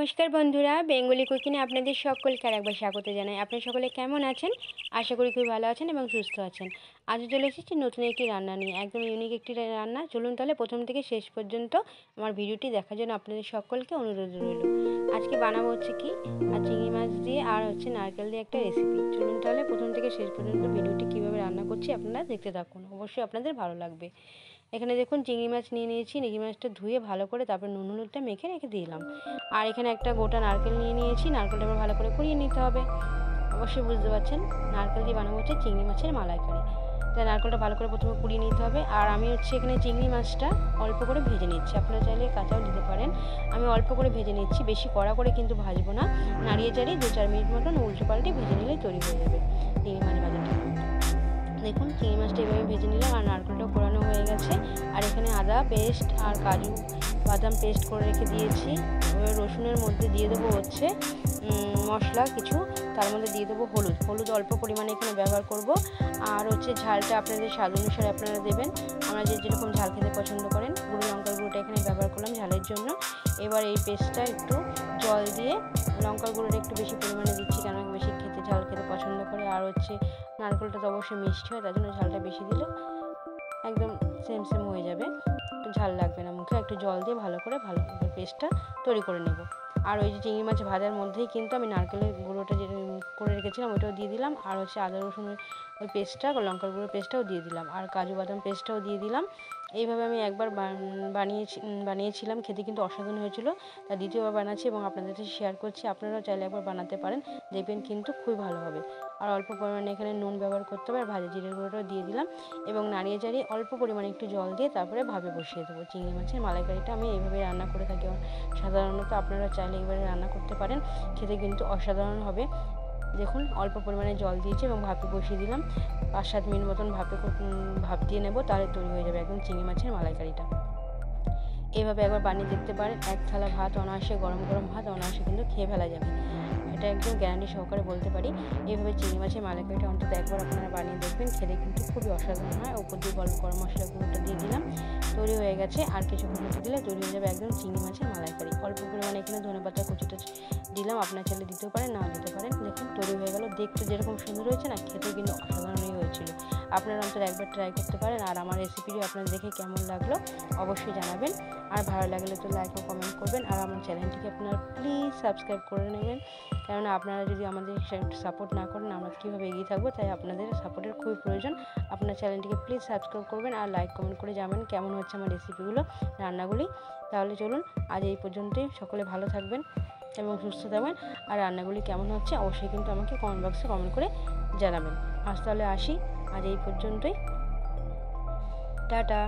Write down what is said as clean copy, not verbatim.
নমস্কার বন্ধুরা, বেঙ্গলি কুকিংয়ে আপনাদের সকলকে আরেকবার স্বাগত জানাই। আপনারা সকলে কেমন আছেন? আশা করি খুব ভালো আছেন এবং সুস্থ আছেন। আজও চলে এসেছি নতুন একটি রান্না নিয়ে, একদম ইউনিক একটি রান্না। চলুন তাহলে প্রথম থেকে শেষ পর্যন্ত আমার ভিডিওটি দেখার জন্য আপনাদের সকলকে অনুরোধ রইল। আজকে বানাবো হচ্ছে কি, আর চিংড়ি মাছ দিয়ে আর হচ্ছে নারকেল দিয়ে একটা রেসিপি। চলুন তাহলে প্রথম থেকে শেষ পর্যন্ত ভিডিওটি কীভাবে রান্না করছি আপনারা দেখতে থাকুন, অবশ্যই আপনাদের ভালো লাগবে। এখানে দেখুন চিংড়ি মাছ নিয়ে নিয়েছি। চিংড়ি মাছটা ধুয়ে ভালো করে তারপর নুন হলুদটা মেখে রেখে দিলাম। আর এখানে একটা গোটা নারকেল নিয়ে নিয়েছি। নারকেলটা আবার ভালো করে কুড়িয়ে নিতে হবে। অবশ্যই বুঝতে পারছেন নারকেল দিয়ে বানাবো হচ্ছে চিংড়ি মাছের মালাইকারি। তাই নারকেলটা ভালো করে প্রথমে কুড়িয়ে নিতে হবে। আর আমি হচ্ছে এখানে চিংড়ি মাছটা অল্প করে ভেজে নিচ্ছি। আপনারা চাইলে কাঁচাও দিতে পারেন। আমি অল্প করে ভেজে নিচ্ছি, বেশি কড়া করে কিন্তু ভাজবো না। নাড়িয়ে চাড়িয়ে 2-4 মিনিট মতন উল্টো পাল্টে ভেজে নিলেই তৈরি হয়ে যাবে চিংড়ি মাছ ভাজাটা। দেখুন চিংড়ি মাছটা এভাবে ভেজে নিলাম আর নারকেলটাও কোরানো হয়ে গেছে। আর এখানে আদা পেস্ট আর কাজু বাদাম পেস্ট করে রেখে দিয়েছি। এবার রসুনের মধ্যে দিয়ে দেবো হচ্ছে মশলা কিছু, তার মধ্যে দিয়ে দেবো হলুদ অল্প পরিমাণে এখানে ব্যবহার করব। আর হচ্ছে ঝালটা আপনাদের স্বাদ অনুসারে আপনারা দেবেন, আমরা যেরকম ঝাল খেতে পছন্দ করেন। গুঁড়ো লঙ্কার গুঁড়োটা এখানে ব্যবহার করলাম ঝালের জন্য। এবার এই পেস্টটা একটু জল দিয়ে, লঙ্কার গুঁড়োটা একটু বেশি পরিমাণে দিচ্ছি কেন বেশি ঝাল খেতে পছন্দ করে। আর হচ্ছে নারকেলটা তো অবশ্যই মিষ্টি হয়, তার জন্য ঝালটা বেশি দিলে একদম সেম হয়ে যাবে, ঝাল লাগবে না মুখে। একটু জল দিয়ে ভালো করে পেস্টটা তৈরি করে নেব। আর ওই যে চিংড়ি মাছ ভাজার মধ্যেই কিন্তু আমি নারকেলের গুঁড়োটা যেটা করে রেখেছিলাম ওইটাও দিয়ে দিলাম। আর হচ্ছে আদা রসুনের ওই পেস্টটা, লঙ্কার গুঁড়োর পেস্টটাও দিয়ে দিলাম। আর কাজু বাদাম পেস্টটাও দিয়ে দিলাম। এইভাবে আমি একবার বানিয়েছিলাম, খেতে কিন্তু অসাধারণ হয়েছিল। তা দ্বিতীয়বার বানাচ্ছি এবং আপনাদের সাথে শেয়ার করছি। আপনারাও চাইলে একবার বানাতে পারেন, দেখবেন কিন্তু খুবই ভালো হবে। আর অল্প পরিমাণে এখানে নুন ব্যবহার করতে হবে। আর ভাজা জিরের গুঁড়োটাও দিয়ে দিলাম এবং নাড়িয়ে চাড়িয়ে অল্প পরিমাণে একটু জল দিয়ে তারপরে ভাবে বসিয়ে দেবো। চিংড়ি মাছের মালাইকারিটা আমি এইভাবে রান্না করে থাকি সাধারণত। আপনারা চাইলে এইভাবে রান্না করতে পারেন, খেতে কিন্তু অসাধারণ হবে। দেখুন অল্প পরিমাণে জল দিয়েছি এবং ভাপে বসিয়ে দিলাম। 5-7 মিনিট মতন ভাপ দিয়ে নেব, তাহলে তৈরি হয়ে যাবে একদম চিংড়ি মাছের মালাইকারিটা। এভাবে একবার বানিয়ে দেখতে পারেন। এক থালা ভাত অনায়াসে, গরম গরম ভাত অনায়াসে কিন্তু খেয়ে ফেলা যাবে, এটা একদম গ্যারান্টি সহকারে বলতে পারি। এইভাবে চিংড়ি মাছের মালাইকারিটা অন্তত একবার আপনারা বানিয়ে দেখবেন, খেলে কিন্তু খুবই অসাধারণ হয়। ওপর দিয়ে গরম মশলা গুঁড়োটা দিয়ে দিলাম, তৈরি হয়ে গেছে। আর কিছুক্ষণ মতো দিলে তৈরি হয়ে যাবে একদম চিংড়ি মাছের মালাইকারি। অল্প পরিমাণে এখানে ধনেপাতা কুচিটা দিলাম, আপনার চাইলে দিতেও পারেন নাও দিতে পারেন। দেখুন তৈরি হয়ে গেল, দেখতে যেরকম সুন্দর হয়েছে না, খেতেও কিন্তু অসাধারণই হয়েছিল। আপনারা অন্তত একবার ট্রাই করতে পারেন। আর আমার রেসিপিটি আপনাদের দেখে কেমন লাগলো অবশ্যই জানাবেন। আর ভালো লাগলে তো লাইক ও কমেন্ট করবেন। আর আমার চ্যানেলটিকে আপনারা প্লিজ সাবস্ক্রাইব করে নেবেন, কেননা আপনারা যদি আমাদের সাপোর্ট না করেন আমরা কীভাবে এগিয়ে থাকবো। তাই আপনাদের সাপোর্টের খুবই প্রয়োজন। আপনার চ্যানেলটিকে প্লিজ সাবস্ক্রাইব করবেন আর লাইক কমেন্ট করে জানাবেন কেমন হচ্ছে আমার রেসিপিগুলো, রান্নাগুলি। তাহলে চলুন আজ এই পর্যন্তই। সকলে ভালো থাকবেন এবং সুস্থ থাকবেন। আর রান্নাগুলি কেমন হচ্ছে অবশ্যই কিন্তু আমাকে কমেন্ট বক্সে কমেন্ট করে জানাবেন। আজ তাহলে আসি, আজ এই পর্যন্তই, টাটা।